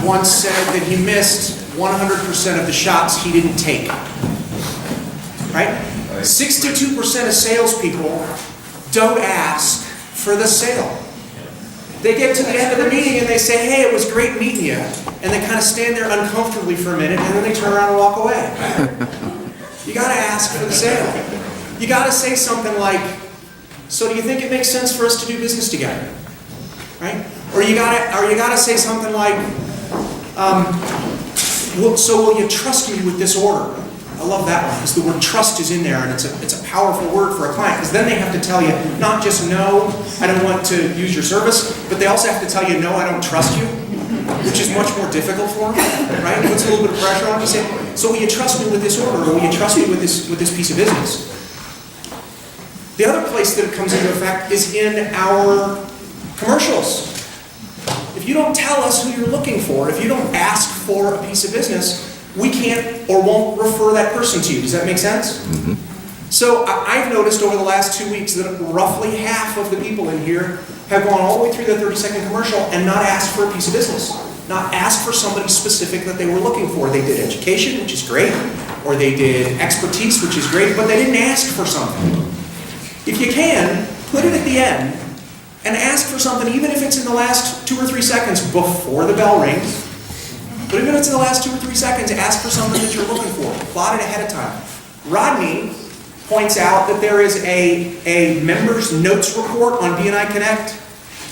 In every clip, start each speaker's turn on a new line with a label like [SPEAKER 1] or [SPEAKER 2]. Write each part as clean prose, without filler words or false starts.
[SPEAKER 1] once said that he missed 100% of the shots he didn't take. Right? 62% of salespeople don't ask for the sale. They get to the end of the meeting and they say, hey, it was great meeting you. And they kind of stand there uncomfortably for a minute and then they turn around and walk away. You got to ask for the sale. You got to say something like, so do you think it makes sense for us to do business together? Right? Or you got to say something like, so will you trust me with this order? I love that one because the word trust is in there and it's a powerful word for a client because then they have to tell you not just no, I don't want to use your service, but they also have to tell you no, I don't trust you, which is much more difficult for them, right? It puts a little bit of pressure on you. Say, so will you trust me with this order or will you trust me with this piece of business? The other place that it comes into effect is in our commercials. If you don't tell us who you're looking for, if you don't ask for a piece of business, we can't or won't refer that person to you. Does that make sense? Mm-hmm. So I've noticed over the last 2 weeks that roughly half of the people in here have gone all the way through the 30-second commercial and not asked for a piece of business. Not asked for somebody specific that they were looking for. They did education, which is great, or they did expertise, which is great, but they didn't ask for something. If you can, put it at the end and ask for something, even if it's in the last 2 or 3 seconds before the bell rings. But even if it's in the last 2 or 3 seconds, ask for something that you're looking for. Plot it ahead of time. Rodney points out that there is a members notes report on BNI Connect.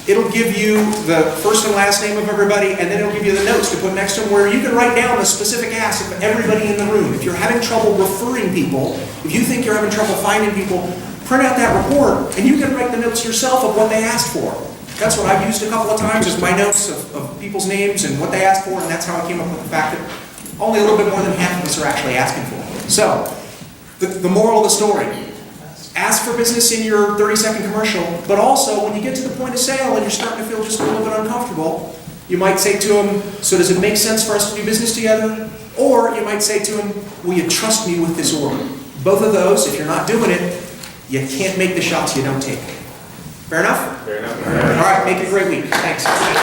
[SPEAKER 1] It'll give you the first and last name of everybody, and then it'll give you the notes to put next to them where you can write down the specific ask of everybody in the room. If you're having trouble referring people, if you think you're having trouble finding people, print out that report, and you can write the notes yourself of what they asked for. That's what I've used a couple of times, is my notes of people's names and what they asked for, and that's how I came up with the fact that only a little bit more than half of us are actually asking for. So, the moral of the story, ask for business in your 30-second commercial, but also when you get to the point of sale and you're starting to feel just a little bit uncomfortable, you might say to them, so does it make sense for us to do business together? Or you might say to them, will you trust me with this order? Both of those, if you're not doing it, you can't make the shots you don't take. Fair enough?
[SPEAKER 2] Fair enough.
[SPEAKER 1] All right, make it a great week. Thanks.